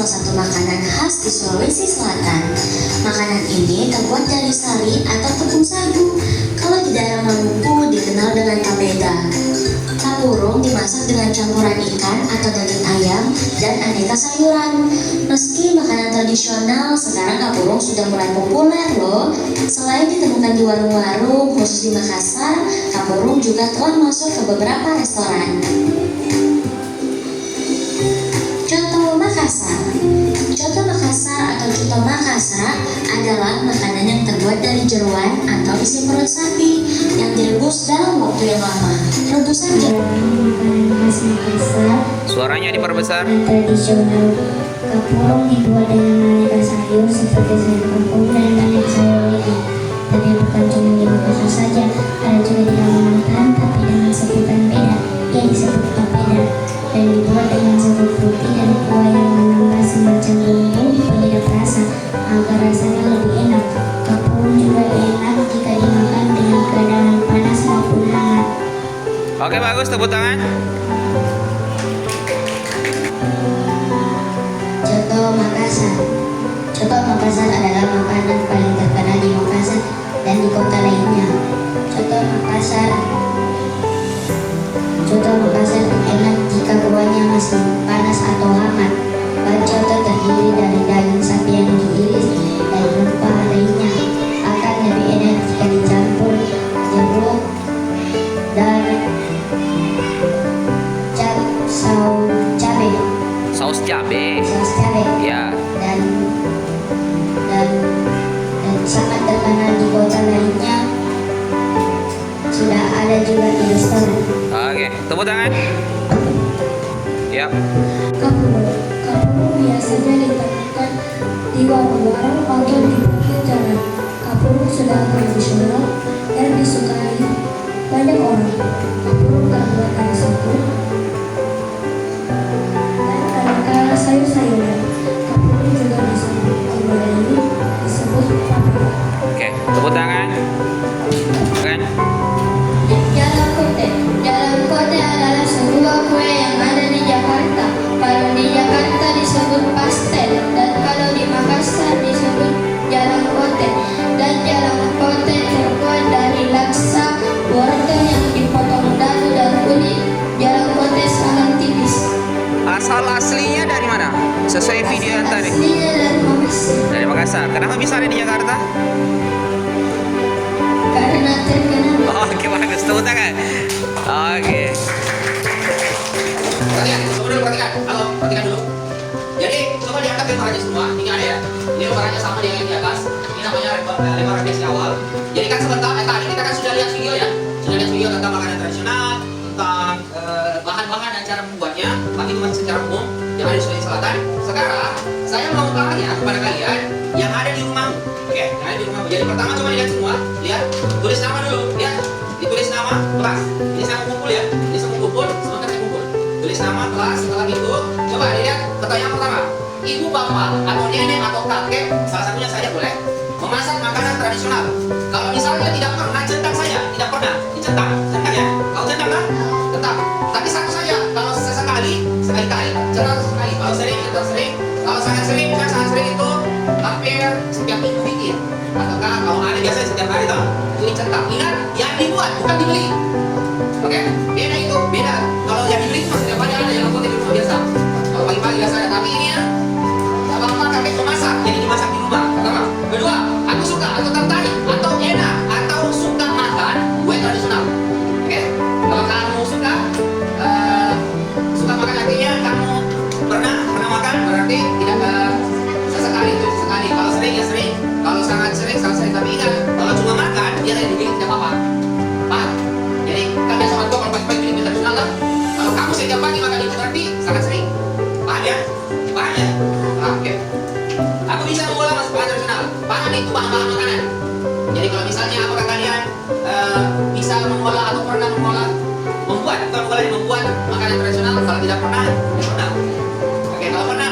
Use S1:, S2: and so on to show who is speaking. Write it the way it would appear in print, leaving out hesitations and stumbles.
S1: salah satu makanan khas di Sulawesi Selatan. Makanan ini terbuat dari sari atau tepung sagu. Kalau di daerah Maluku dikenal dengan tabeda. Kapurung dimasak dengan campuran ikan atau daging ayam dan aneka sayuran. Meski makanan tradisional, sekarang kapurung sudah mulai populer loh. Selain ditemukan di warung-warung, khusus di Makassar, kapurung juga telah masuk ke beberapa restoran. Coto Makassar. Coto Makassar atau coto Makassar adalah makanan yang terbuat dari jeroan atau isi perut sapi yang direbus dalam waktu yang lama. Rebusan makanan khas Makassar.
S2: Suaranya diperbesar.
S1: Tradisional. Kapurung dibuat dengan aneka sayur seperti sayur kangkung dan aneka sayur lainnya. Dan bukan cuma di Makassar saja, ada juga di Kalimantan tapi dengan sebutan beda, yang disebut papeda, dan dibuat dengan serbuk putih dan kuah yang menambah semacam bumbu penyedap rasa agar rasanya lebih enak. Kapurung juga enak jika dimakan dengan keadaan panas maupun hangat.
S2: Oke, bagus, tepuk tangan.
S1: Coto Makassar. Coto Makassar adalah makanan paling terkenal di Makassar dan di kota lainnya. Coto Makassar enak jika kuahnya masih panas atau hangat. Bahan coto terdiri dari daging sapi yang diiris dan rempah lainnya. Akan lebih enak jika dicampur jeruk dan
S2: Saus cabai. Ya.
S1: dan sangat terkenal di kota lainnya. Sudah ada juga di restoran.
S2: Oke, tepuk tangan. Yap.
S1: Kapurung biasanya ditemukan di warung-warung atau di pinggir jalan. Kapurung sudah tradisional dan disukai banyak orang. Kapurung terbuat dari sagu dan aneka sayur-sayuran. Kapurung juga disebut papeda.
S2: Oke, tepuk tangan. Kan?
S1: Jalan kote adalah sebuah kue yang ada di Jakarta. Kalau di Jakarta disebut pastel, dan kalau di Makassar disebut jalan kote. Dan jalan kote terbuat dari laksa, wortel yang dipotong dadu dan kulit. Jalan kote sangat tipis.
S2: Asal aslinya dari mana? Sesuai video yang tadi.
S1: Aslinya dari Makassar.
S2: Dari Makassar. Kenapa bisa ada di Jakarta?
S1: Karena terkenal.
S2: Oke, bagus. Tepuk tangan. Oke.
S3: Perhatikan, coba dulu perhatikan. Halo, perhatikan dulu. Jadi, coba diangkat lembarannya semua. Ini ada ya. Ini lembarannya sama dengan yang di atas. Ini namanya lembaran basic awal. Jadi kan sebentar, tadi kita kan sudah lihat video ya. Sudah lihat video tentang makanan tradisional, tentang bahan-bahan dan cara membuatnya. Tapi itu masih secara umum yang ada di Sulawesi Selatan. Sekarang, saya mau tanya kepada kalian yang ada di rumah. Oke, yang ada di rumah. Jadi pertama coba dilihat semua. Lihat, tulis nama dulu. Lihat, ditulis nama kelas. Ini saya mau kumpul ya. Ini saya mau kumpul, sebentar saya kumpul. Tulis nama kelas, setelah itu coba dilihat pertanyaan pertama. Ibu, bapak, atau nenek, atau kakek, salah satunya saja boleh, memasak makanan tradisional. Kalau misalnya tidak pernah centang saja, tidak pernah dicentang, centang ya. Kau centang kan? Centang. Tapi satu saja. Kalau sekali-kali, sekali-kali. Centang sekali. Kalau sering, itu sering. Kalau sangat sering, bukan sangat sering itu hampir setiap minggu bikin. Atau kalau ada biasanya setiap hari tuh, itu dicentang. Ingat, yang dibuat bukan dibeli. Oke, beda itu, beda. Kalau yang dibeli itu setiap hari ada yang buat di rumah biasa. Kalau pagi-pagi biasa ada, tapi ini ya, bapak kakek memasak, jadi dimasak di rumah. Pertama, kedua, aku suka atau tertarik atau enak atau suka makan kue tradisional. Oke, kalau kamu suka makan artinya kamu pernah makan, berarti tidak sesekali itu sesekali. Kalau sering ya sering, kalau sangat sering tapi ingat, kalau cuma makan dia tidak dibeli tidak apa-apa. Paham? Jadi kan biasa orang tua kalau pagi-pagi beli tradisional lah. Kalau kamu setiap pagi makan itu berarti sangat sering. Paham ya? Paham ya? Oke. Aku bisa mengolah masakan tradisional. Paham itu bahan-bahan makanan. Jadi kalau misalnya apakah kalian bisa mengolah atau pernah membuat makanan tradisional? Kalau tidak pernah, ya pernah. Oke, kalau pernah,